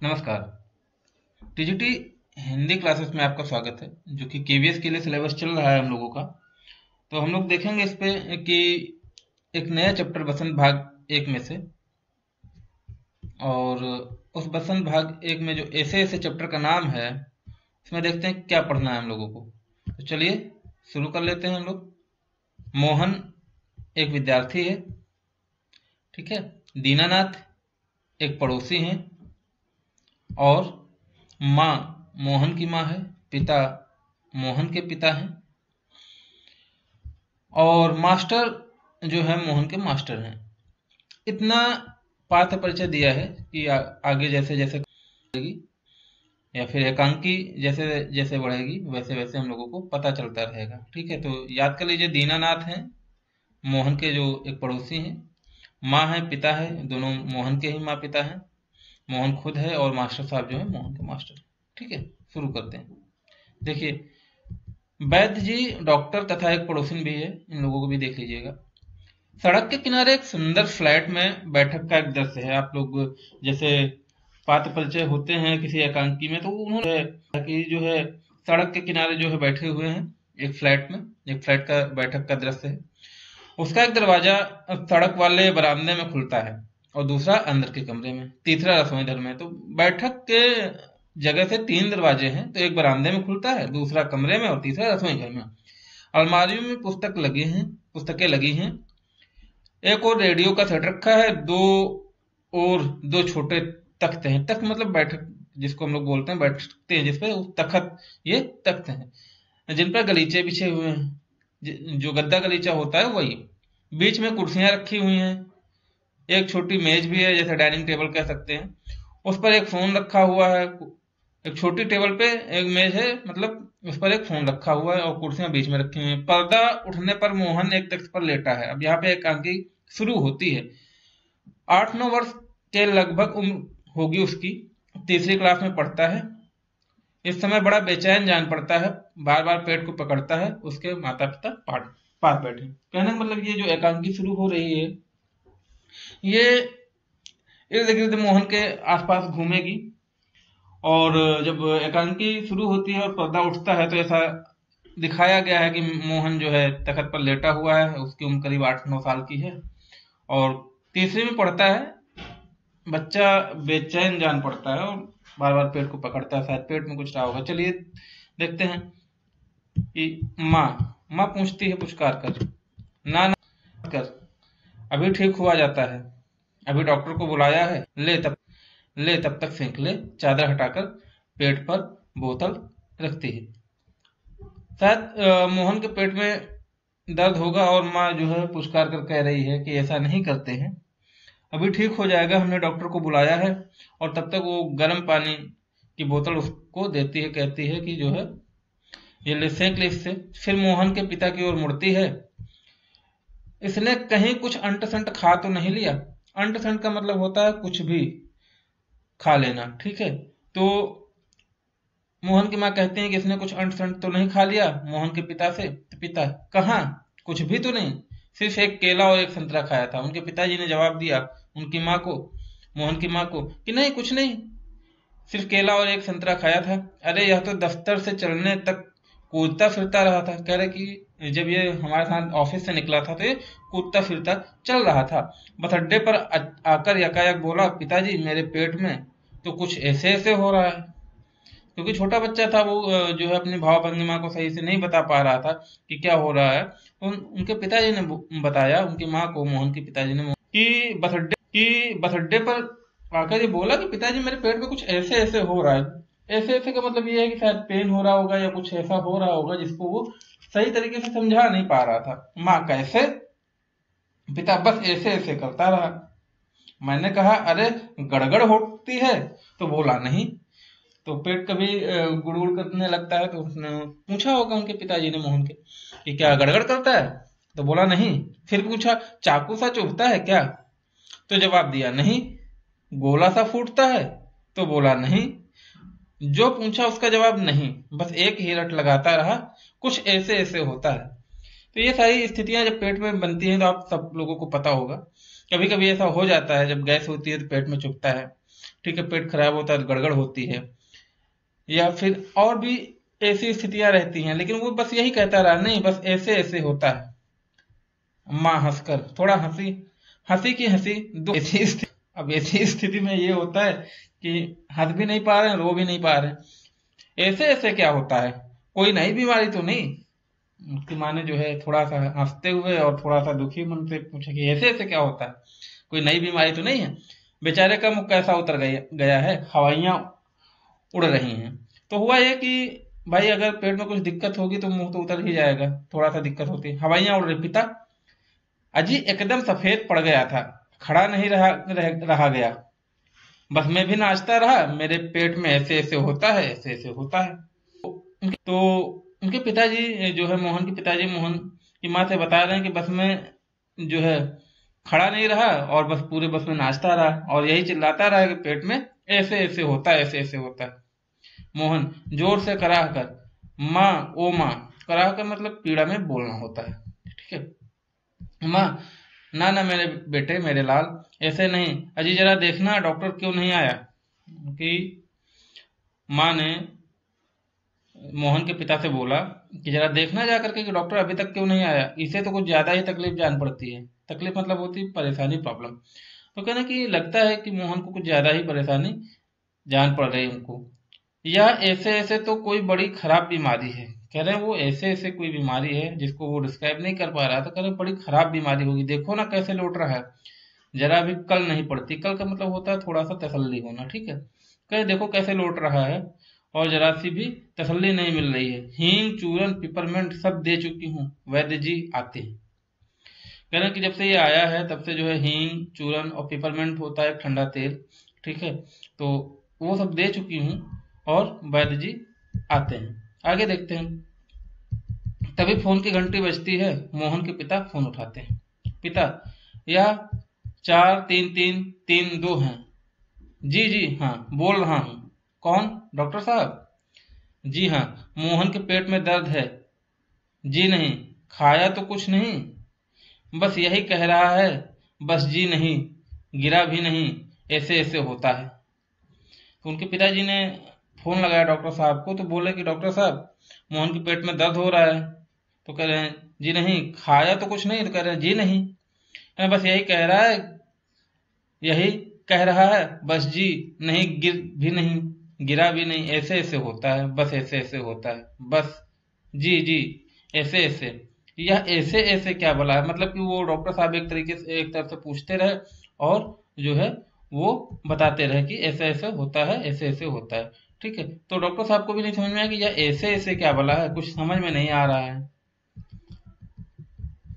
नमस्कार। TGT Hindi classes में आपका स्वागत है, जो कि केवीएस के लिए सिलेबस चल रहा है हम लोगों का। तो हम लोग देखेंगे इस पे कि एक नया चैप्टर बसंत भाग एक में से, और उस बसंत भाग एक में जो ऐसे ऐसे चैप्टर का नाम है, उसमें देखते हैं क्या पढ़ना है हम लोगों को। तो चलिए शुरू कर लेते हैं हम लोग। मोहन एक विद्यार्थी है, ठीक है। दीनानाथ एक पड़ोसी हैं, और माँ मोहन की माँ है, पिता मोहन के पिता हैं, और मास्टर जो है मोहन के मास्टर हैं। इतना पाठ परिचय दिया है कि आगे जैसे जैसे बढ़ेगी या फिर एकांकी जैसे जैसे बढ़ेगी वैसे वैसे हम लोगों को पता चलता रहेगा, ठीक है। तो याद कर लीजिए, दीनानाथ हैं मोहन के जो एक पड़ोसी हैं, माँ है पिता है, दोनों मोहन के ही माँ पिता हैं, मोहन खुद है, और मास्टर साहब जो है मोहन के मास्टर, ठीक है। शुरू करते हैं। देखिए, वैद्य जी डॉक्टर तथा एक पड़ोसिन भी है, इन लोगों को भी देख लीजिएगा। सड़क के किनारे एक सुंदर फ्लैट में बैठक का एक दृश्य है। आप लोग जैसे पात्र परिचय होते हैं किसी एकांकी में, तो उन्होंने कि जो है सड़क के किनारे जो है बैठे हुए हैं एक फ्लैट में, एक फ्लैट का बैठक का दृश्य है। उसका एक दरवाजा सड़क वाले बरामदे में खुलता है, और दूसरा अंदर के कमरे में, तीसरा रसोई घर में। तो बैठक के जगह से तीन दरवाजे हैं, तो एक बरामदे में खुलता है, दूसरा कमरे में, और तीसरा रसोई घर में। अलमारियों में पुस्तकें लगी हैं। एक और रेडियो का सेट रखा है, और दो छोटे तख्त हैं। तख्त मतलब बैठक जिसको हम लोग बोलते हैं, बैठते हैं जिसपे, तख्त, ये तख्त हैं जिन पर गलीचे बिछे हुए हैं। जो गद्दा गलीचा होता है वही। बीच में कुर्सियां रखी हुई हैं, एक छोटी मेज भी है, जैसे डाइनिंग टेबल कह सकते हैं। उस पर एक फोन रखा हुआ है। एक छोटी टेबल पे एक मेज है, मतलब उस पर एक फोन रखा हुआ है, और कुर्सियां बीच में रखी हुई हैं। पर्दा उठने पर मोहन एक तख्त पर लेटा है। अब यहाँ पे एकांकी शुरू होती है। 8-9 वर्ष के लगभग उम्र होगी उसकी, तीसरी क्लास में पढ़ता है। इस समय बड़ा बेचैन जान पड़ता है, बार बार पेट को पकड़ता है। उसके माता पिता पास बैठे। कहने का मतलब ये जो एकांकी शुरू हो रही है, ये इर्द गिर्द मोहन के आसपास घूमेगी। और जब एकांकी शुरू होती है और पर्दा उठता है, तो ऐसा दिखाया गया है कि मोहन जो है तखत पर लेटा हुआ है, उसकी उम्र करीब 8-9 साल की है, और तीसरे में पढ़ता है। बच्चा बेचैन जान पड़ता है, और बार बार पेट को पकड़ता है, शायद पेट में कुछ रहा होगा। चलिए देखते हैं कि माँ माँ पूछती है पुचकार कर, ना ना कर, अभी ठीक हुआ जाता है, अभी डॉक्टर को बुलाया है, ले तब तक फेंक ले। चादर हटाकर पेट पर बोतल रखती है। शायद मोहन के पेट में दर्द होगा, और माँ जो है पुचकार कर कह रही है कि ऐसा नहीं करते हैं, अभी ठीक हो जाएगा, हमने डॉक्टर को बुलाया है। और तब तक वो गर्म पानी की बोतल उसको देती है, कहती है कि जो है ये ले, सेंक ले इससे। फिर मोहन के पिता की ओर मुड़ती है। इसने कहीं कुछ अंट संट खा तो नहीं लिया। अंट संट का मतलब होता है कुछ भी खा लेना, ठीक है। तो मोहन की माँ कहती है कि इसने कुछ अंट संट तो नहीं खा लिया मोहन के पिता से। तो पिता, कहाँ, कुछ भी तो नहीं, सिर्फ एक केला और एक संतरा खाया था। उनके पिताजी ने जवाब दिया उनकी माँ को, मोहन की माँ को, कि नहीं कुछ नहीं, सिर्फ केला और एक संतरा खाया था। अरे यह तो दफ्तर से चलने तक कूदता फिरता रहा था। कह रहे कि जब ये हमारे साथ ऑफिस से निकला था तो ये कूदता फिरता चल रहा था। बस अड्डे पर आकर यकायक बोला, पिताजी मेरे पेट में तो कुछ ऐसे ऐसे हो रहा है। क्योंकि छोटा बच्चा था, वो जो है अपनी भाव भंगिमा को सही से नहीं बता पा रहा था कि क्या हो रहा है। उनके पिताजी ने बताया उनकी माँ को, मोहन के पिताजी ने, कि बस अड्डे पर आकर ये बोला कि पिताजी मेरे पेट में कुछ ऐसे ऐसे हो रहा है। ऐसे ऐसे का मतलब ये है कि शायद पेन हो रहा होगा या कुछ ऐसा हो रहा होगा जिसको वो सही तरीके से समझा नहीं पा रहा था। माँ, कैसे? पिता, बस ऐसे ऐसे करता रहा। मैंने कहा अरे गड़गड़ होती है, तो बोला नहीं। तो पेट कभी गुड़गुड़ करने लगता है, तो उसने पूछा होगा उनके पिताजी ने मोहन के कि क्या गड़गड़ करता है, तो बोला नहीं। फिर पूछा चाकू सा चुभता है क्या, तो जवाब दिया नहीं। गोला सा फूटता है, तो बोला नहीं। जो पूछा उसका जवाब नहीं, बस एक ही रट लगाता रहा, कुछ ऐसे ऐसे होता है। तो ये सारी स्थितियां जब पेट में बनती हैं, तो आप सब लोगों को पता होगा, कभी कभी ऐसा हो जाता है, जब गैस होती है तो पेट में चुभता है, ठीक है, पेट खराब होता है, गड़गड़ होती है, या फिर और भी ऐसी स्थितियां रहती हैं, लेकिन वो बस यही कहता रहा नहीं बस ऐसे ऐसे होता है। माँ हंसकर, थोड़ा हंसी, हंसी की हंसी दो ऐसी अब ऐसी स्थिति में ये होता है कि हंस भी नहीं पा रहे हैं, रो भी नहीं पा रहे हैं। ऐसे ऐसे क्या होता है, कोई नई बीमारी तो नहीं? उसकी माँ ने जो है थोड़ा सा हंसते हुए और थोड़ा सा दुखी मन से पूछा कि ऐसे ऐसे क्या होता है, कोई नई बीमारी तो नहीं है? बेचारे का मुंह कैसा उतर गया गया है, हवाइयां उड़ रही हैं। तो हुआ ये कि भाई अगर पेट में कुछ दिक्कत होगी तो मुंह तो उतर ही जाएगा, थोड़ा सा दिक्कत होती है, हवाइयां उड़ रही। पिता अजी एकदम सफेद पड़ गया था, खड़ा नहीं रहा गया, बस मैं भी नाचता रहा, मेरे पेट में ऐसे ऐसे होता है, ऐसे ऐसे होता है। तो उनके पिताजी जो है, मोहन के पिताजी मोहन की माँ से बता रहे हैं कि बस मैं जो है खड़ा नहीं रहा और बस पूरे बस में नाचता रहा और यही चिल्लाता रहा कि पेट में ऐसे ऐसे होता है, ऐसे ऐसे होता है। मोहन जोर से कराह कर, माँ ओ माँ, कराह कर मतलब पीड़ा में बोलना होता है, ठीक है। माँ, ना ना मेरे बेटे, मेरे लाल, ऐसे नहीं, अजी जरा देखना डॉक्टर क्यों नहीं आया। कि माँ ने मोहन के पिता से बोला कि जरा देखना जा करके कि डॉक्टर अभी तक क्यों नहीं आया, इसे तो कुछ ज्यादा ही तकलीफ जान पड़ती है। तकलीफ मतलब होती है परेशानी, प्रॉब्लम। तो कहना कि लगता है कि मोहन को कुछ ज्यादा ही परेशानी जान पड़ रही है उनको, या ऐसे ऐसे तो कोई बड़ी खराब बीमारी है। कह रहे हैं वो ऐसे ऐसे कोई बीमारी है जिसको वो डिस्क्राइब नहीं कर पा रहा, तो कह रहे बड़ी खराब बीमारी होगी, देखो ना कैसे लौट रहा है, जरा भी कल नहीं पड़ती। कल का मतलब होता है थोड़ा सा तसल्ली होना, ठीक है। कहे देखो कैसे लौट रहा है और जरा सी भी तसल्ली नहीं मिल रही है, हींग चूरन पिपरमेंट सब दे चुकी हूँ, वैद्य जी आते हैं। कह रहे हैं कि जब से ये आया है तब से जो है हींग चूरन और पिपरमेंट होता है ठंडा तेल, ठीक है, तो वो सब दे चुकी हूँ और वैद्य जी आते हैं। आगे देखते हैं। तभी फोन की घंटी बजती है, मोहन के पिता फोन उठाते हैं। पिता, यह 433332 हैं। जी जी हाँ, बोल रहा हूँ। कौन? डॉक्टर साहब? जी हाँ। मोहन के पेट में दर्द है। जी नहीं। खाया तो कुछ नहीं? बस यही कह रहा है, बस जी नहीं, गिरा भी नहीं, ऐसे ऐसे होता है। तो उनके पिताजी ने फोन लगाया डॉक्टर साहब को, तो बोले कि डॉक्टर साहब मोहन के पेट में दर्द हो रहा है। तो कह रहे हैं जी नहीं। खाया तो कुछ नहीं? तो कह रहे हैं जी नहीं, बस यही कह रहा है, यही कह रहा है, बस जी नहीं, गिर भी नहीं, गिरा भी नहीं, ऐसे ऐसे होता है, बस ऐसे ऐसे होता है, बस जी जी ऐसे ऐसे। यह ऐसे ऐसे क्या बोला है, मतलब कि वो डॉक्टर साहब एक तरीके से एक तरफ से पूछते रहे और जो है वो बताते रहे कि ऐसे ऐसे होता है, ऐसे ऐसे होता है, ठीक है। तो डॉक्टर साहब को भी नहीं समझ में आया कि यह ऐसे ऐसे क्या बोला है, कुछ समझ में नहीं आ रहा है।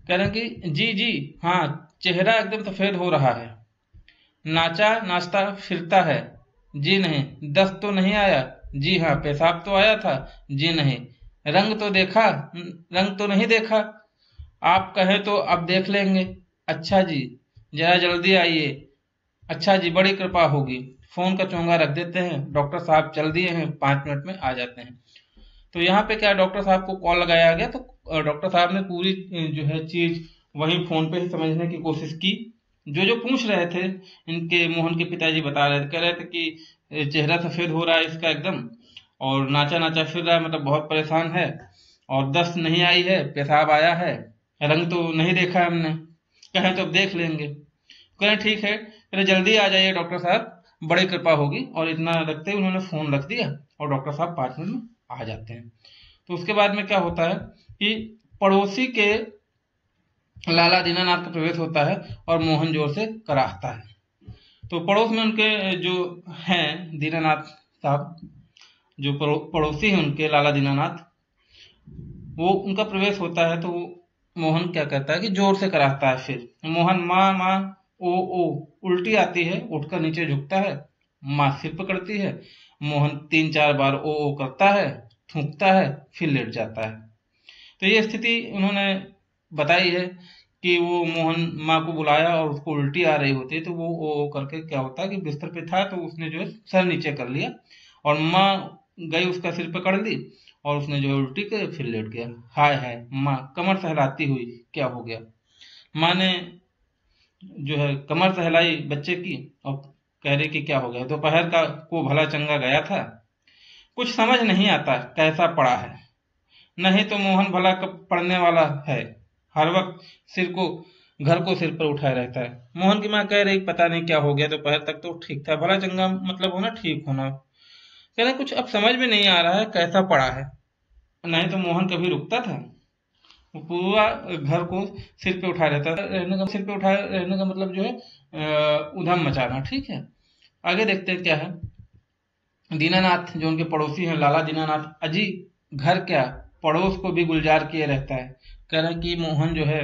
कह रहे हैं कि जी जी हाँ, चेहरा एकदम सफेद हो रहा है, नाचा नाचता फिरता है। जी नहीं। दस्त तो नहीं आया? जी हाँ। पेशाब तो आया था? जी नहीं। रंग तो देखा? रंग तो नहीं देखा। आप कहें तो अब देख लेंगे। अच्छा जी, जरा जल्दी आइए। अच्छा जी, बड़ी कृपा होगी। फोन का चोंगा रख देते हैं, डॉक्टर साहब चल दिए हैं, 5 मिनट में आ जाते हैं। तो यहाँ पे क्या, डॉक्टर साहब को कॉल लगाया गया, तो डॉक्टर साहब ने पूरी जो है चीज वही फोन पे ही समझने की कोशिश की। जो जो पूछ रहे थे इनके मोहन के पिताजी बता रहे थे, कह रहे थे कि चेहरा सफेद हो रहा है इसका एकदम, और नाचा नाचा फिर रहा है, मतलब बहुत परेशान है, और दस्त नहीं आई है, पेशाब आया है, रंग तो नहीं देखा है हमने, कहें तो अब देख लेंगे। कहें ठीक है, फिर जल्दी आ जाइए डॉक्टर साहब, बड़ी कृपा होगी। और इतना रखते ही उन्होंने फोन रख दिया और डॉक्टर साहब 5 मिनट में आ जाते हैं। तो उसके बाद में क्या होता है कि पड़ोसी के लाला दीनानाथ का प्रवेश होता है और मोहन जोर से कराहता है। तो पड़ोस में उनके जो हैं दीनानाथ साहब, जो पड़ोसी हैं उनके लाला दीनानाथ, वो उनका प्रवेश होता है। तो मोहन क्या कहता है कि जोर से कराहता है। फिर मोहन माँ माँ ओ ओ, उल्टी आती है, उठकर नीचे झुकता है, माँ सिर पकड़ती है, मोहन 3-4 बार ओ करता है, थूकता है, फिर लेट जाता है। तो ये स्थिति उन्होंने बताई है कि वो मोहन माँ को बुलाया और उसको उल्टी आ रही होती है, तो वो ओ करके क्या होता है कि बिस्तर पे था तो उसने जो है सर नीचे कर लिया और माँ गई उसका सिर पकड़ ली और उसने जो है उल्टी कर फिर लेट गया। हाय हाय, माँ कमर सहलाती हुई, क्या हो गया? माँ ने जो है कमर सहलाई बच्चे की और कह रही कि क्या हो गया, दोपहर का को भला चंगा गया था, कुछ समझ नहीं आता कैसा पड़ा है। नहीं तो मोहन भला कब पढ़ने वाला है, हर वक्त घर को सिर पर उठाए रहता है। मोहन की माँ कह रही पता नहीं क्या हो गया, दोपहर तक तो ठीक था, भला चंगा मतलब होना ठीक होना, कह रहे कुछ अब समझ में नहीं आ रहा है कैसा पड़ा है। नहीं तो मोहन कभी रुकता था, वो पूरा घर को सिर पे उठाए रहता था। सिर पे उठाए रहने का मतलब जो है उधम मचाना, ठीक है। आगे देखते हैं क्या है। दीनानाथ जो उनके पड़ोसी हैं, लाला दीनानाथ, अजी घर क्या पड़ोस को भी गुलजार किए रहता है। कह रहे हैं कि मोहन जो है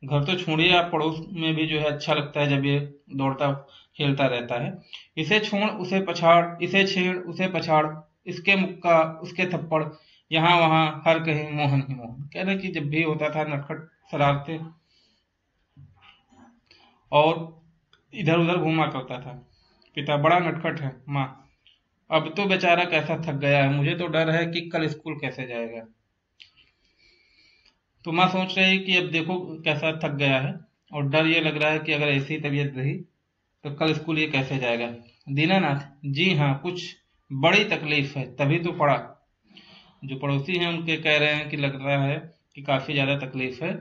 घर तो छोड़िए, आप पड़ोस में भी जो है अच्छा लगता है जब ये दौड़ता खेलता रहता है। इसे छोड़ उसे पछाड़, इसे छेड़ उसे पछाड़, इसके मुक्का उसके थप्पड़, यहाँ वहां हर कहीं मोहन ही मोहन। कह रहे हैं कि जब भी होता था नटखट शरारते और इधर उधर घूमा करता था। पिता बड़ा नटखट है माँ, अब तो बेचारा कैसा थक गया है, मुझे तो डर है कि कल स्कूल कैसे जाएगा। तो माँ सोच रही कि अब देखो कैसा थक गया है, और डर ये लग रहा है कि अगर ऐसी तबीयत रही तो कल स्कूल ये कैसे जाएगा। दीनानाथ, जी हाँ कुछ बड़ी तकलीफ है, तभी तो पड़ा। जो पड़ोसी हैं उनके कह रहे हैं कि लग रहा है कि काफी ज्यादा तकलीफ है,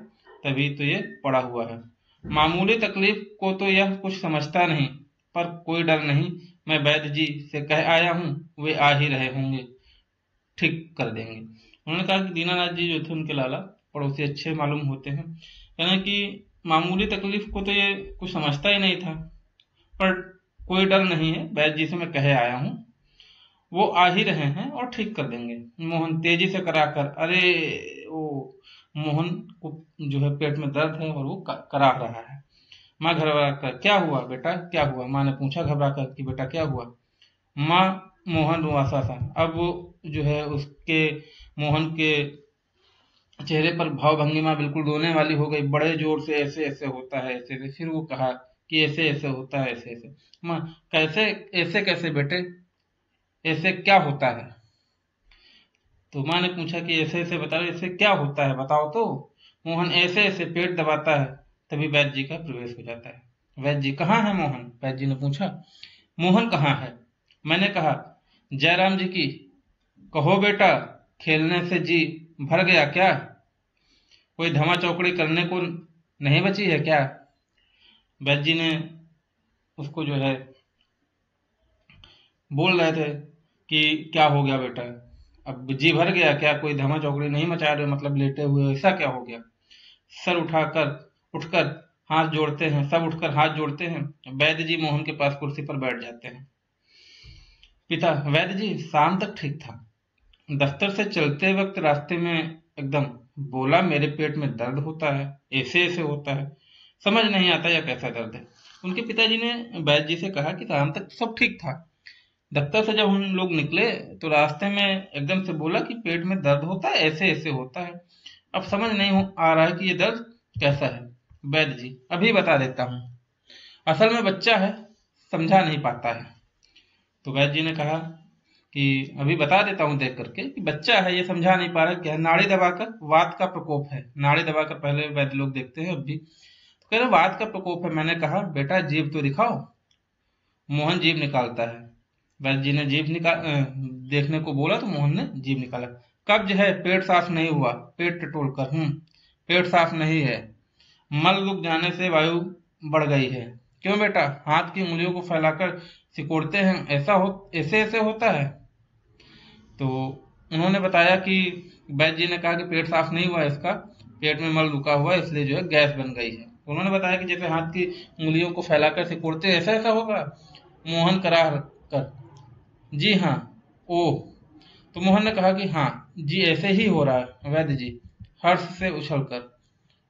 तभी तो ये पड़ा हुआ है। मामूली तकलीफ को तो यह कुछ समझता नहीं, पर कोई डर नहीं, मैं वैद्य जी से कह आया हूँ, वे आ ही रहे होंगे, ठीक कर देंगे। उन्होंने कहा कि दीनानाथ जी जो थे उनके लाला पड़ोसी अच्छे मालूम होते हैं, कहना कि मामूली तकलीफ को तो ये कुछ समझता ही नहीं था, पर कोई डर नहीं है, वैद्य जी से मैं कहे आया हूँ, वो आ ही रहे हैं और ठीक कर देंगे। मोहन तेजी से कराकर, अरे वो मोहन को जो है पेट में दर्द है और वो करा रहा है। माँ घबरा कर, क्या हुआ बेटा क्या हुआ, माँ ने पूछा घबरा कर कि बेटा क्या हुआ। माँ, मोहन रुआसा था। अब वो जो है उसके मोहन के चेहरे पर भाव भंगिमा बिल्कुल रोने वाली हो गई, बड़े जोर से ऐसे ऐसे होता है ऐसे ऐसे, फिर वो कहा कि ऐसे ऐसे होता है ऐसे ऐसे। माँ, कैसे ऐसे कैसे बेटे, ऐसे क्या होता है। तो माँ ने पूछा कि ऐसे ऐसे बता, ऐसे क्या होता है बताओ तो। मोहन ऐसे ऐसे पेट दबाता है। तभी वैद्य जी का प्रवेश हो जाता है। वैद्य जी, कहाँ है मोहन, वैद्य जी ने पूछा। मोहन कहाँ है, मैंने कहा जयराम जी की, कहो बेटा खेलने से जी भर गया क्या, कोई धमा चौकड़ी करने को नहीं बची है क्या। वैद्य जी ने उसको जो है बोल रहे थे कि क्या हो गया बेटा, अब जी भर गया क्या, कोई धमा चौकड़ी नहीं मचा रहे मतलब लेटे हुए, ऐसा क्या हो गया। सर उठाकर उठकर हाथ जोड़ते हैं, सब उठकर हाथ जोड़ते हैं। वैद्य जी मोहन के पास कुर्सी पर बैठ जाते हैं। पिता, वैद्य जी शाम तक ठीक था, दफ्तर से चलते वक्त रास्ते में एकदम बोला मेरे पेट में दर्द होता है, ऐसे ऐसे होता है, समझ नहीं आता यह कैसा दर्द है। उनके पिताजी ने वैद्य जी से कहा कि शाम तक सब ठीक था, दफ्तर से जब हम लोग निकले तो रास्ते में एकदम से बोला कि पेट में दर्द होता है, ऐसे ऐसे होता है, अब समझ नहीं आ रहा है कि ये दर्द कैसा है। वैद्य जी, अभी बता देता हूँ, असल में बच्चा है, समझा नहीं पाता है। तो वैद्य जी ने कहा कि अभी बता देता हूँ देख करके कि बच्चा है ये समझा नहीं पा रहा क्या है, नाड़ी दबाकर, वात का प्रकोप है, नाड़ी दबाकर पहले वैद्य लोग देखते हैं अब भी। तो कह रहे वात का प्रकोप है। मैंने कहा बेटा जीभ तो दिखाओ। मोहन जीभ निकालता है। वैद्य जी ने जीभ देखने को बोला तो मोहन ने जीभ निकाला। कब्ज है, पेट साफ नहीं हुआ, पेट टटोल कर, पेट साफ नहीं है, मल रुक जाने से वायु बढ़ गई है। क्यों बेटा, हाथ की उंगलियों को फैलाकर सिकोड़ते हैं, ऐसे ऐसे होता है। तो उन्होंने बताया कि वैद्य जी ने कहा कि पेट साफ नहीं हुआ इसका, पेट में मल रुका हुआ है, इसलिए जो है गैस बन गई है। तो उन्होंने बताया कि जैसे हाथ की उंगलियों को फैलाकर सिकोड़ते ऐसा ऐसा होगा। मोहन करार कर, जी हाँ। ओह। तो मोहन ने कहा कि हाँ जी ऐसे ही हो रहा है वैद्य जी, हर्ष से उछल कर।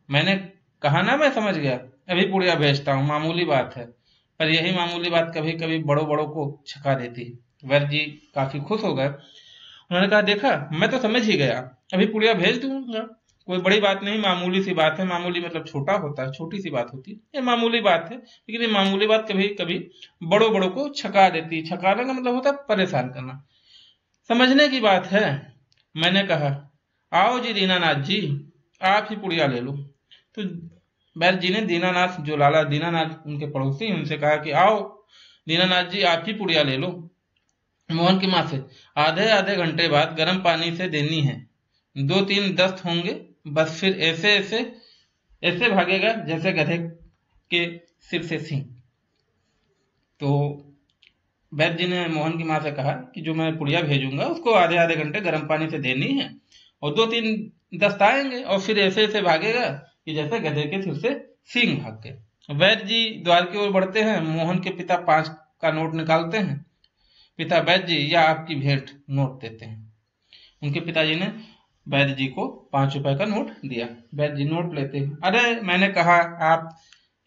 मैंने कहा ना, मैं समझ गया, अभी पुड़िया भेजता हूँ, मामूली बात है, पर यही मामूली बात कभी कभी बड़ों बड़ों को छका देती है। वैद्य जी काफी खुश हो गए। उन्होंने कहा देखा मैं तो समझ ही गया, अभी पुड़िया भेज दूंगा, कोई बड़ी बात नहीं, मामूली सी बात है, मामूली मतलब छोटा होता है, छोटी सी बात होती है, ये मामूली बात है, लेकिन ये मामूली बात कभी कभी बड़ों बड़ों को छका देती है। छकाने का मतलब होता है परेशान करना, समझने की बात है। मैंने कहा आओ जी दीनानाथ जी, आप ही पुड़िया ले लो। तो बैर जी ने दीनानाथ, जो लाला दीनानाथ उनके पड़ोसी हैं, उनसे कहा कि आओ दीनानाथ जी आप ही पुड़िया ले लो। मोहन की माँ से, आधे आधे घंटे बाद गर्म पानी से देनी है, 2-3 दस्त होंगे बस, फिर ऐसे ऐसे ऐसे भागेगा जैसे गधे के सिर से सींग। तो वैद्य जी ने मोहन की माँ से कहा कि जो मैं पुड़िया भेजूंगा उसको आधे आधे घंटे गर्म पानी से देनी है, और 2-3 दस्त आएंगे और फिर ऐसे ऐसे भागेगा कि जैसे गधे के सिर से सींग भाग गए। वैद्य जी द्वार की ओर बढ़ते हैं, मोहन के पिता 5 का नोट निकालते हैं। पिता, वैद्य जी यह आपकी भेंट, नोट देते हैं। उनके पिताजी ने वैद्य जी को 5 रुपए का नोट दिया। वैद्य जी नोट लेते हैं, अरे मैंने कहा आप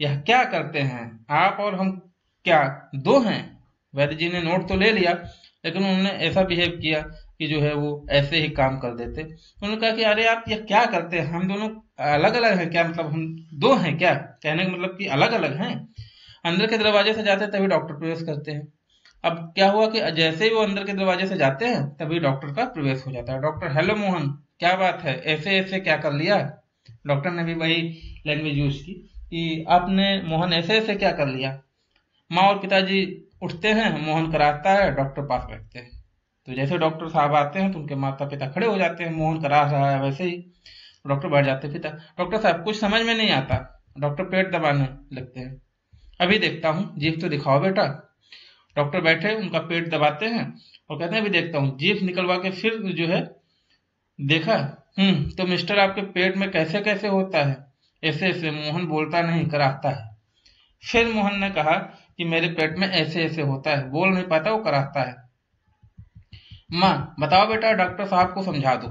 यह क्या करते हैं, आप और हम क्या दो हैं? वैद्य जी ने नोट तो ले लिया, लेकिन उन्होंने ऐसा बिहेव किया कि जो है वो ऐसे ही काम कर देते। उन्होंने कहा कि अरे आप यह क्या करते हैं, हम दोनों अलग अलग हैं क्या, मतलब हम दो हैं क्या? कहने का मतलब कि अलग अलग हैं। अंदर के दरवाजे से जाते तभी डॉक्टर प्रवेश करते हैं। अब क्या हुआ कि जैसे ही वो अंदर के दरवाजे से जाते हैं तभी डॉक्टर का प्रवेश हो जाता है। डॉक्टर, हेलो मोहन, क्या बात है, ऐसे ऐसे क्या कर लिया? डॉक्टर ने भी वही लैंग्वेज यूज की कि आपने, मोहन ऐसे ऐसे क्या कर लिया? माँ और पिताजी उठते हैं, मोहन कराता है, डॉक्टर पास बैठते हैं। तो जैसे डॉक्टर साहब आते हैं तो उनके माता पिता खड़े हो जाते हैं, मोहन करा रहा है वैसे ही डॉक्टर बैठ जाते हैं। पिता, डॉक्टर साहब कुछ समझ में नहीं आता। डॉक्टर पेट दबाने लगते हैं। अभी देखता हूँ, जीभ तो दिखाओ बेटा। डॉक्टर बैठे उनका पेट दबाते हैं और कहते हैं अभी देखता हूँ। जीभ निकलवा के फिर जो है देखा, तो मिस्टर आपके पेट में कैसे कैसे होता है? ऐसे ऐसे। मोहन बोलता नहीं, कराता है। फिर मोहन ने कहा कि मेरे पेट में ऐसे ऐसे होता है, बोल नहीं पाता, वो कराता है। माँ बताओ बेटा, डॉक्टर साहब को समझा दो।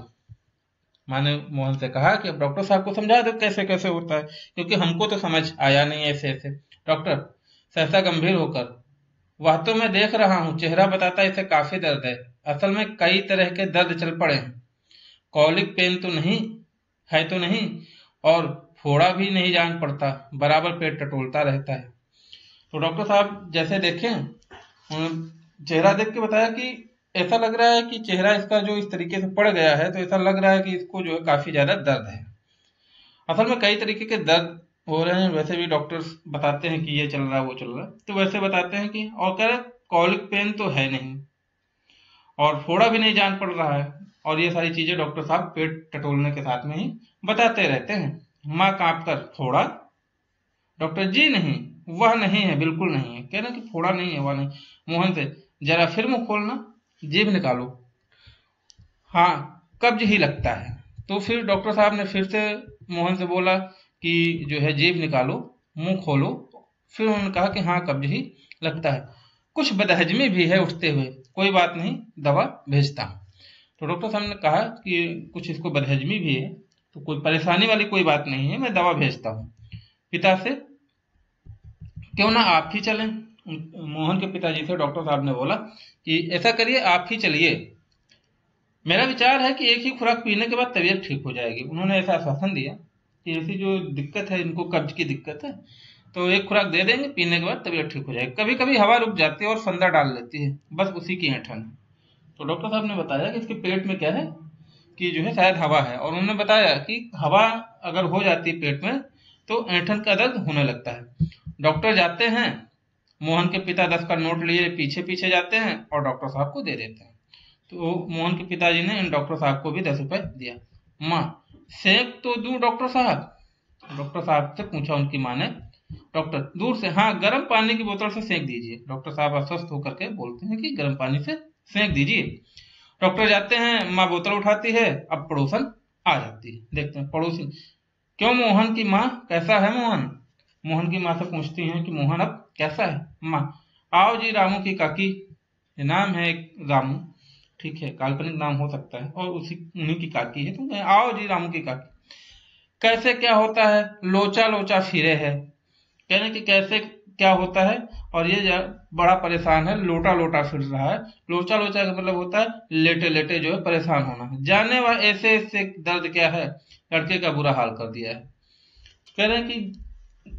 माँ ने मोहन से कहा कि अब डॉक्टर साहब को समझा दो कैसे कैसे होता है, क्योंकि हमको तो समझ आया नहीं ऐसे ऐसे। डॉक्टर सहसा गंभीर होकर, वह तो मैं देख रहा हूँ, चेहरा बताता है इसे काफी दर्द है। असल में कई तरह के दर्द चल पड़े हैं, कॉलिक पेन तो नहीं है, तो नहीं, और फोड़ा भी नहीं जान पड़ता, बराबर पेट टटोलता रहता है। तो डॉक्टर साहब जैसे देखें, चेहरा देख के बताया कि ऐसा लग रहा है कि चेहरा इसका जो इस तरीके से पड़ गया है, तो ऐसा लग रहा है कि इसको जो है काफी ज्यादा दर्द है। असल में कई तरीके के दर्द हो रहे हैं, वैसे भी डॉक्टर्स बताते हैं कि ये चल रहा है वो चल रहा है, तो वैसे बताते हैं कि, और कह रहे कॉलिक पेन तो है नहीं और फोड़ा भी नहीं जान पड़ रहा है, और ये सारी चीजें डॉक्टर साहब पेट टटोलने के साथ में ही बताते रहते हैं। माँ कांप कर, फोड़ा? डॉक्टर जी नहीं, वह नहीं है, बिल्कुल नहीं है। कह रहे कि फोड़ा नहीं है, वह नहीं। मोहन से, जरा फिर मुंह खोलना, जीभ निकालो। हाँ, कब्ज ही लगता है। तो फिर डॉक्टर साहब ने फिर से मोहन से बोला कि जो है जीभ निकालो, मुंह खोलो। फिर उन्होंने कहा कि हाँ कब्ज ही लगता है, कुछ बदहजमी भी है उठते हुए, कोई बात नहीं, दवा भेजता हूँ। तो डॉक्टर साहब ने कहा कि कुछ इसको बदहजमी भी है, तो कोई परेशानी वाली कोई बात नहीं है, मैं दवा भेजता हूँ। पिता से, क्यों ना आप ही चलें? मोहन के पिताजी से डॉक्टर साहब ने बोला कि ऐसा करिए, आप ही चलिए, मेरा विचार है कि एक ही खुराक पीने के बाद तबीयत ठीक हो जाएगी। उन्होंने ऐसा आश्वासन दिया कि ऐसी जो दिक्कत है, इनको कब्ज की दिक्कत है, तो एक खुराक दे देंगे, पीने के बाद तबीयत ठीक हो जाएगी। कभी कभी हवा रुक जाती है और फंदा डाल लेती है, बस उसी की ऐंठन है। तो डॉक्टर साहब ने बताया कि इसके पेट में क्या है कि जो है शायद हवा है, और उन्होंने बताया कि हवा अगर हो जाती है पेट में तो ऐंठन का दर्द होने लगता है। डॉक्टर जाते हैं, मोहन के पिता 10 का नोट लिए पीछे पीछे जाते हैं और डॉक्टर साहब को दे देते हैं। तो मोहन के पिताजी ने इन डॉक्टर साहब को भी 10 रुपए दिया। माँ, सेक तो दूं डॉक्टर साहब? डॉक्टर साहब से पूछा उनकी माँ ने। डॉक्टर दूर से, हाँ गर्म पानी की बोतल से सेक दीजिए। डॉक्टर साहब अस्वस्थ होकर के बोलते हैं कि गर्म पानी से सेक दीजिए। डॉक्टर जाते हैं, माँ बोतल उठाती है, अब पड़ोसन आ जाती है। देखते हैं पड़ोसी, क्यों मोहन की माँ, कैसा है मोहन? मोहन की माँ से पूछती हैं कि मोहन अब कैसा है? माँ, आओ जी रामू की काकी, ये नाम है एक रामू, ठीक है, काल्पनिक नाम हो सकता है, और उसी उन्हीं की काकी है, तो आओ जी रामू की काकी। कैसे क्या होता है? लोचा लोचा फिरे है। कहने कि कैसे क्या होता है, और ये बड़ा परेशान है, लोटा लोटा फिर रहा है। लोचा लोचा का मतलब होता है लेटे लेटे जो है परेशान होना है। जाने वह ऐसे ऐसे दर्द क्या है, लड़के का बुरा हाल कर दिया है। कह रहे हैं कि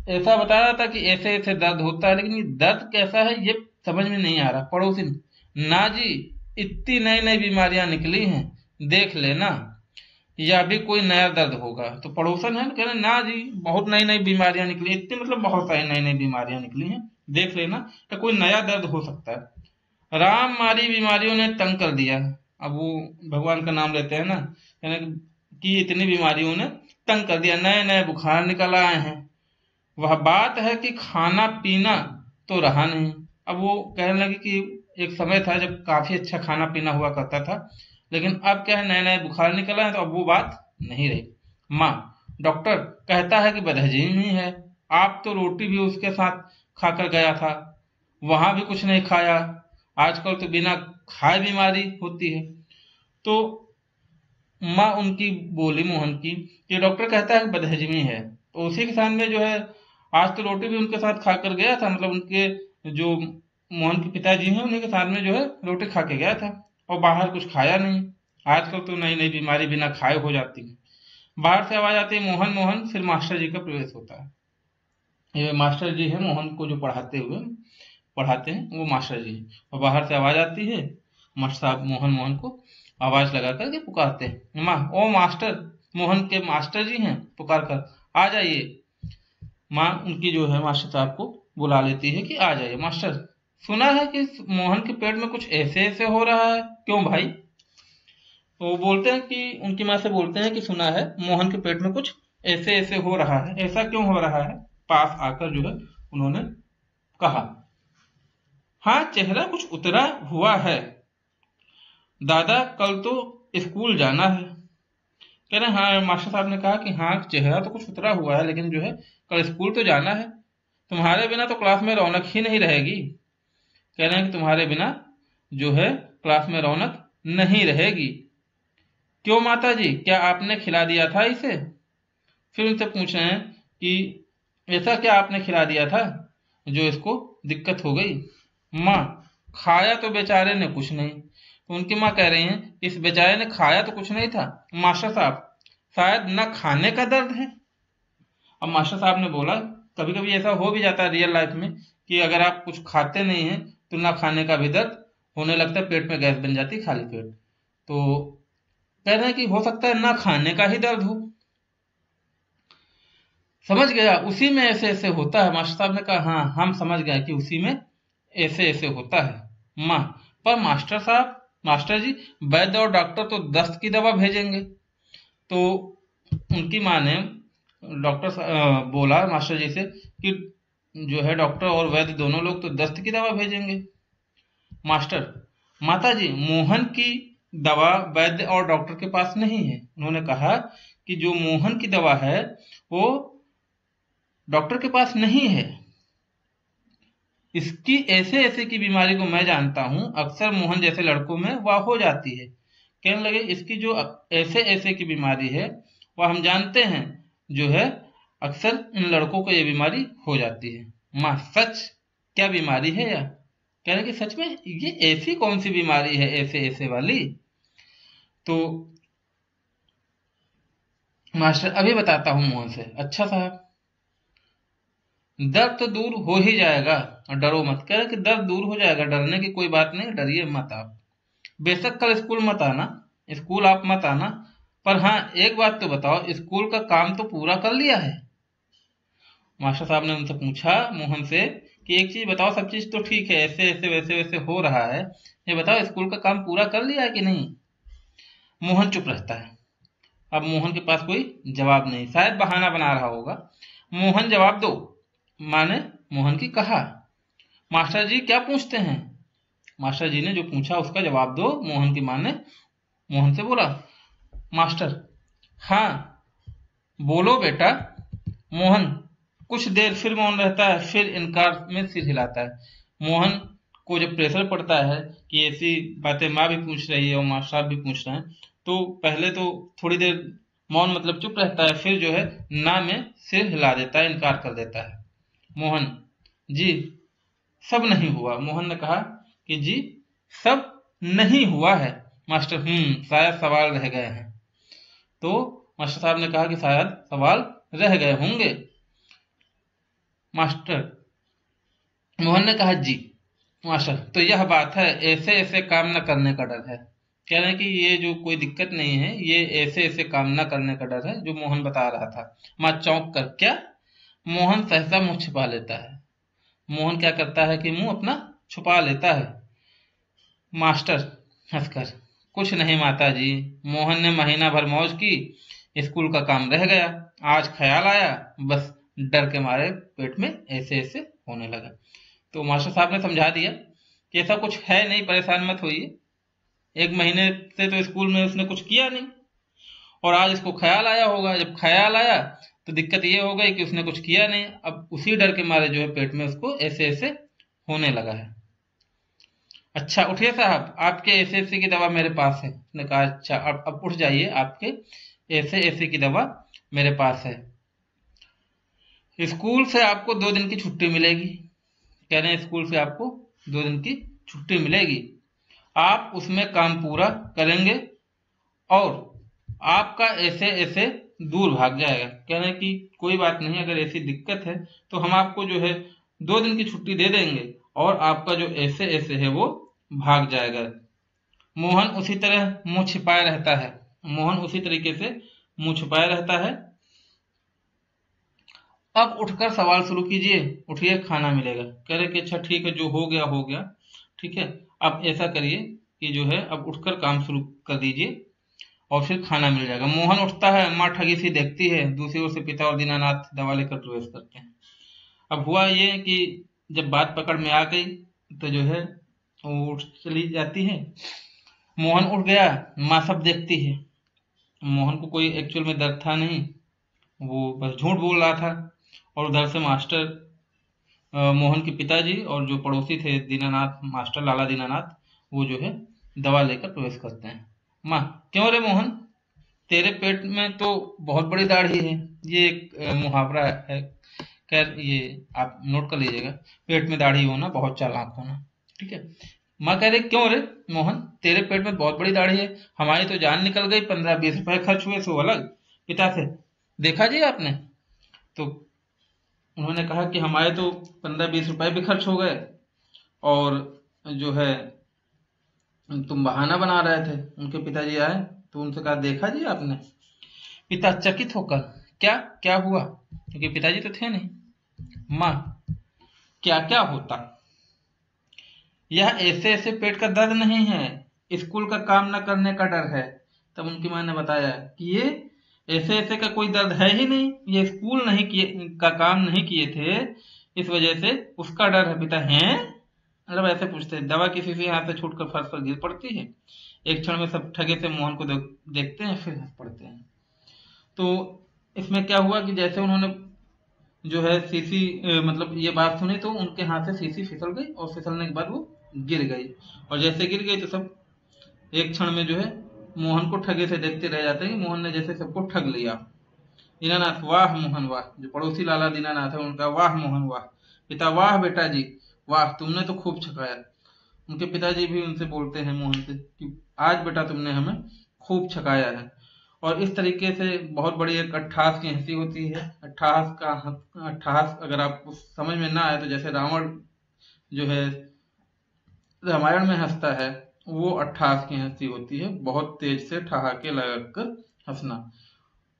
ऐसा बता रहा था कि ऐसे ऐसे दर्द होता है, लेकिन ये दर्द कैसा है ये समझ में नहीं आ रहा। पड़ोसी, ना जी, इतनी नई नई बीमारियां निकली हैं, देख लेना, या भी कोई नया दर्द होगा। तो पड़ोसन है, कह रहे ना जी बहुत नई नई बीमारियां निकली, इतनी मतलब बहुत सारी नई नई बीमारियां निकली हैं, देख लेना, या कोई नया दर्द हो सकता है। राम मारी बीमारियों ने तंग कर दिया। अब वो भगवान का नाम लेते हैं ना, यानी कि इतनी बीमारियों ने तंग कर दिया, नए नए बुखार निकल आए हैं। वह बात है कि खाना पीना तो रहा नहीं। अब वो कहने लगे कि एक समय था जब काफी अच्छा खाना पीना हुआ करता था, लेकिन अब क्या है, नए नए बुखार निकल आए, तो अब वो बात नहीं रही। माँ, डॉक्टर कहता है कि बदहजीम ही है। आप तो रोटी भी उसके साथ खाकर गया था, वहां भी कुछ नहीं खाया। आजकल तो बिना खाए बीमारी होती है। तो माँ उनकी बोली मोहन की कि डॉक्टर कहता है कि बदहजमी है। तो उसी के सामने जो है, आज तो रोटी भी उनके साथ खाकर गया था, मतलब उनके जो मोहन के पिताजी हैं उन्हीं के साथ में जो है रोटी खा के गया था, और बाहर कुछ खाया नहीं। आजकल तो नई नई बीमारी बिना खाए हो जाती है। बाहर से आवाज आती है, मोहन मोहन, फिर मास्टर जी का प्रवेश होता है। ये मास्टर जी है मोहन को जो पढ़ाते हैं, वो मास्टर जी हैं। और बाहर से आवाज आती है, मास्टर साहब मोहन मोहन को आवाज लगा करके पुकारते हैं, माँ ओ मास्टर, मोहन के मास्टर जी हैं, पुकार कर आ जाइए। माँ उनकी जो है मास्टर साहब को बुला लेती है कि आ जाइए मास्टर, सुना है कि मोहन के पेट में कुछ ऐसे ऐसे हो रहा है, क्यों भाई? तो वो बोलते हैं कि उनकी माँ से बोलते हैं कि सुना है मोहन के पेट में कुछ ऐसे ऐसे हो रहा है, ऐसा क्यों हो रहा है? पास आकर जो है उन्होंने कहा, हाँ चेहरा कुछ उतरा हुआ है दादा, कल तो स्कूल जाना है। कह रहे हैं, हाँ मास्टर साहब ने कहा कि हाँ चेहरा तो कुछ उतरा हुआ है, लेकिन जो है कल स्कूल तो जाना है। तुम्हारे बिना तो क्लास में रौनक ही नहीं रहेगी। कह रहे हैं कि तुम्हारे बिना जो है क्लास में रौनक नहीं रहेगी। क्यों माता जी, क्या आपने खिला दिया था इसे? फिर उनसे पूछ रहे हैं कि ऐसा क्या आपने खिला दिया था जो इसको दिक्कत हो गई? माँ, खाया तो बेचारे ने कुछ नहीं। तो उनकी माँ कह रही हैं, इस बेचारे ने खाया तो कुछ नहीं था मास्टर साहब, शायद न खाने का दर्द है। अब मास्टर साहब ने बोला, कभी कभी ऐसा हो भी जाता है रियल लाइफ में कि अगर आप कुछ खाते नहीं हैं तो ना खाने का भी दर्द होने लगता है, पेट में गैस बन जाती है खाली पेट। तो कह रहे हैं कि हो सकता है ना खाने का ही दर्द हो। समझ गया, उसी में ऐसे ऐसे होता है। मास्टर साहब ने कहा, हाँ हम समझ गए कि उसी में ऐसे ऐसे होता है। माँ, पर मास्टर साहब, मास्टर जी, वैद्य और डॉक्टर तो दस्त की दवा भेजेंगे। तो उनकी माँ ने बोला मास्टर जी से कि जो है डॉक्टर और वैद्य दोनों लोग तो दस्त की दवा भेजेंगे। मास्टर, माता जी, मोहन की दवा वैद्य और डॉक्टर के पास नहीं है। उन्होंने कहा कि जो मोहन की दवा है वो डॉक्टर के पास नहीं है। इसकी ऐसे ऐसे की बीमारी को मैं जानता हूं, अक्सर मोहन जैसे लड़कों में वह हो जाती है। कहने लगे, इसकी जो ऐसे ऐसे की बीमारी है वह हम जानते हैं, जो है अक्सर इन लड़कों को ये बीमारी हो जाती है। माँ, सच? क्या बीमारी है यह? कह रहे कि सच में ये ऐसी कौन सी बीमारी है ऐसे ऐसे वाली? तो मास्टर, अभी बताता हूँ मोहन से। अच्छा साहब, दर्द तो दूर हो ही जाएगा, और डरो मत। कह रहे कि दर्द दूर हो जाएगा, डरने की कोई बात नहीं, डरिए मत आप। बेशक कल स्कूल मत आना, स्कूल आप मत आना, पर हाँ एक बात तो बताओ, स्कूल का काम तो पूरा कर लिया है? मास्टर साहब ने उनसे पूछा, मोहन से, कि एक चीज बताओ, सब चीज तो ठीक है, ऐसे ऐसे वैसे वैसे हो रहा है, ये बताओ स्कूल का काम पूरा कर लिया है कि नहीं? मोहन चुप रहता है। अब मोहन के पास कोई जवाब नहीं, शायद बहाना बना रहा होगा। मोहन, जवाब दो, माँ ने मोहन की कहा। मास्टर जी क्या पूछते हैं? मास्टर जी ने जो पूछा उसका जवाब दो, मोहन की माँ ने मोहन से बोला। मास्टर, हाँ बोलो बेटा। मोहन कुछ देर फिर मौन रहता है, फिर इनकार में सिर हिलाता है। मोहन को जब प्रेशर पड़ता है कि ऐसी बातें माँ भी पूछ रही है और मास्टर साहब भी पूछ रहे हैं, तो पहले तो थोड़ी देर मौन मतलब चुप रहता है, फिर जो है ना में सिर हिला देता है, इनकार कर देता है। मोहन, जी सब नहीं हुआ। मोहन ने कहा कि जी सब नहीं हुआ है। मास्टर, शायद सवाल रह गए हैं। तो मास्टर साहब ने कहा कि शायद सवाल रह गए होंगे। मास्टर, मोहन ने कहा, जी मास्टर, तो यह बात है, ऐसे ऐसे काम न करने का डर है। कह रहे हैं कि ये जो कोई दिक्कत नहीं है, ये ऐसे ऐसे काम न करने का डर है, जो मोहन बता रहा था। माँ चौंक कर, क्या? मोहन सहसा मुंह छिपा लेता है। मोहन क्या करता है कि मुंह अपना छुपा लेता है। मास्टर हंसकर, कुछ नहीं माता जी, मोहन ने महीना भर मौज की, स्कूल का काम रह गया, आज ख्याल आया, बस डर के मारे पेट में ऐसे ऐसे होने लगा। तो मास्टर साहब ने समझा दिया कि ऐसा कुछ है नहीं, परेशान मत होइए, 1 महीने से तो स्कूल में उसने कुछ किया नहीं और आज इसको ख्याल आया होगा। जब ख्याल आया तो दिक्कत ये हो गई कि उसने कुछ किया नहीं, अब उसी डर के मारे जो है पेट में उसको ऐसे ऐसे होने लगा है। अच्छा उठिए साहब, आपके ऐसे की दवा मेरे पास है। उसने कहा अच्छा, अब उठ जाइए, आपके ऐसे की दवा मेरे पास है। स्कूल से आपको 2 दिन की छुट्टी मिलेगी। कह रहे हैं स्कूल से आपको 2 दिन की छुट्टी मिलेगी, आप उसमें काम पूरा करेंगे और आपका ऐसे ऐसे दूर भाग जाएगा। कह रहे हैं कि कोई बात नहीं, अगर ऐसी दिक्कत है तो हम आपको जो है 2 दिन की छुट्टी दे देंगे और आपका जो ऐसे ऐसे है वो भाग जाएगा। मोहन उसी तरह मुंह छिपाए रहता है। मोहन उसी तरीके से मुंह छुपाए रहता है। अब उठकर सवाल शुरू कीजिए, उठिए खाना मिलेगा। कह रहे कि अच्छा ठीक है, जो हो गया हो गया, ठीक है, अब ऐसा करिए कि जो है अब उठकर काम शुरू कर दीजिए और फिर खाना मिल जाएगा। मोहन उठता है, माँ ठगी सी देखती है, दूसरी ओर से पिता और दीनानाथ दवा लेकर प्रवेश करते हैं। अब हुआ ये कि जब बात पकड़ में आ गई तो जो है वो उठ चली जाती है। मोहन उठ गया, माँ सब देखती है। मोहन को कोई एक्चुअल में दर्द था नहीं, वो बस झूठ बोल रहा था। और उधर से मास्टर मोहन के पिताजी और जो पड़ोसी थे दीनानाथ, मास्टर लाला दीनानाथ, वो जो है दवा लेकर प्रवेश करते हैं। माँ, क्यों रे मोहन, तेरे पेट में तो बहुत बड़ी दाढ़ी है। ये एक मुहावरा है, खैर ये आप नोट कर लीजिएगा, पेट में दाढ़ी होना बहुत चालाक होना, ठीक है। माँ कह रही क्यों रे मोहन, तेरे पेट में बहुत बड़ी दाढ़ी है, हमारी तो जान निकल गई, 15-20 रुपए खर्च हुए सो अलग। पिता से, देखा जी आपने, तो उन्होंने कहा कि हमारे तो 15-20 रुपए भी खर्च हो गए और जो है तुम बहाना बना रहे थे। उनके पिताजी आए तो उनसे कहा देखा जी आपने। पिता चकित होकर, क्या क्या हुआ, क्योंकि पिताजी तो थे नहीं। माँ, क्या क्या होता, यह ऐसे ऐसे पेट का दर्द नहीं है, स्कूल का काम न करने का डर है। तब उनकी माँ ने बताया कि ये ऐसे ऐसे का कोई दर्द है ही नहीं, ये स्कूल नहीं किए का काम नहीं किए थे, इस वजह से उसका डर है। पिता हैं, मतलब ऐसे पूछते हैं, दवा किसी से हाथ से छूटकर फर्श पर गिर पड़ती है। एक क्षण में सब ठगे से मोहन को देखते हैं, फिर हंस पड़ते हैं। तो इसमें क्या हुआ कि जैसे उन्होंने जो है सीसी मतलब ये बात सुनी तो उनके हाथ से सीसी फिसल गई और फिसलने के बाद वो गिर गई। और जैसे गिर गई तो सब एक क्षण में जो है मोहन को ठगे से देखते रह जाते हैं कि मोहन ने जैसे सबको ठग लिया। दीनानाथ, वाह मोहन वाह। जो पड़ोसी लाला दीनानाथ है उनका, वाह मोहन वाह। पिता, वाह बेटा जी, वाह तुमने तो खूब छकाया। उनके पिताजी भी उनसे बोलते हैं मोहन से कि आज बेटा तुमने हमें खूब छकाया है। और इस तरीके से बहुत बड़ी एक अट्ठास की हंसी होती है। अट्ठास अगर आपको समझ में ना आए तो जैसे रावण जो है रामायण में हंसता है, वो अट्ठास की हंसी होती है, बहुत तेज से ठहाके लगाकर हंसना।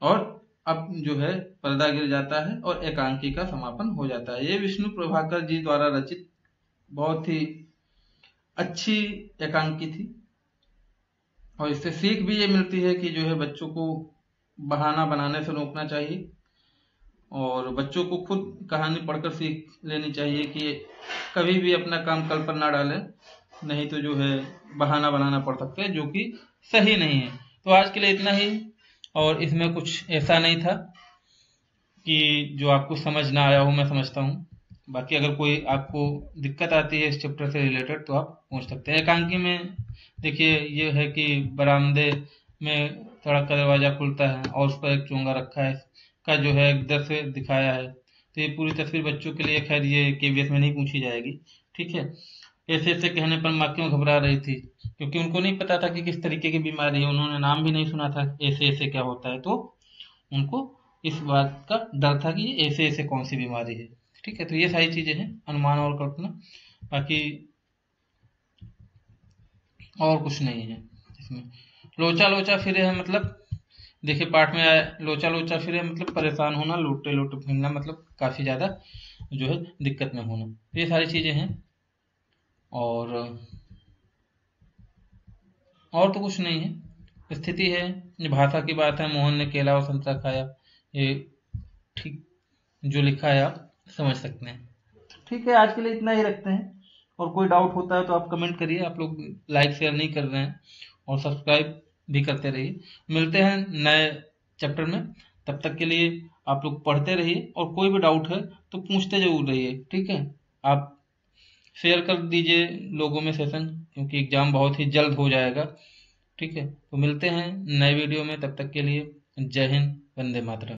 और अब जो है पर्दा गिर जाता है और एकांकी का समापन हो जाता है। ये विष्णु प्रभाकर जी द्वारा रचित बहुत ही अच्छी एकांकी थी और इससे सीख भी ये मिलती है कि जो है बच्चों को बहाना बनाने से रोकना चाहिए और बच्चों को खुद कहानी पढ़कर सीख लेनी चाहिए कि कभी भी अपना काम कल पर ना डालें, नहीं तो जो है बहाना बनाना पड़ सकता है, जो कि सही नहीं है। तो आज के लिए इतना ही, और इसमें कुछ ऐसा नहीं था कि जो आपको समझ ना आया हो, मैं समझता हूँ। बाकी अगर कोई आपको दिक्कत आती है इस चैप्टर से रिलेटेड तो आप पूछ सकते हैं। एकांकी में देखिए ये है कि बरामदे में सड़क का दरवाजा खुलता है और उस पर एक चोंगा रखा है, का जो है एक दृश्य दिखाया है। तो ये पूरी तस्वीर बच्चों के लिए, खैर ये केवीएस में नहीं पूछी जाएगी, ठीक है। ऐसे ऐसे कहने पर माँ क्यों घबरा रही थी, क्योंकि उनको नहीं पता था कि किस तरीके की बीमारी है, उन्होंने नाम भी नहीं सुना था ऐसे ऐसे क्या होता है, तो उनको इस बात का डर था कि ये ऐसे ऐसे कौन सी बीमारी है, ठीक है। तो ये सारी चीजें हैं, अनुमान और कल्पना, बाकी और कुछ नहीं है इसमें। लोचा लोचा फिरे है मतलब, देखिए पाठ में आया लोचा लोचा फिरे मतलब परेशान होना, लोटे लोटे फिरना, मतलब काफी ज्यादा जो है दिक्कत में होना। तो ये सारी चीज़ें हैं, और तो कुछ नहीं है। स्थिति है, ये भाषा की बात है, मोहन ने केला और संतरा खाया, ये ठीक जो लिखा है आप समझ सकते हैं। ठीक है, आज के लिए इतना ही रखते हैं, और कोई डाउट होता है तो आप कमेंट करिए। आप लोग लाइक शेयर नहीं कर रहे हैं और सब्सक्राइब भी करते रहिए। मिलते हैं नए चैप्टर में, तब तक के लिए आप लोग पढ़ते रहिए, और कोई भी डाउट है तो पूछते जरूर रहिए। ठीक है, आप शेयर कर दीजिए लोगों में सेशन, क्योंकि एग्ज़ाम बहुत ही जल्द हो जाएगा। ठीक है, तो मिलते हैं नए वीडियो में, तब तक के लिए जय हिंद, वंदे मातरम।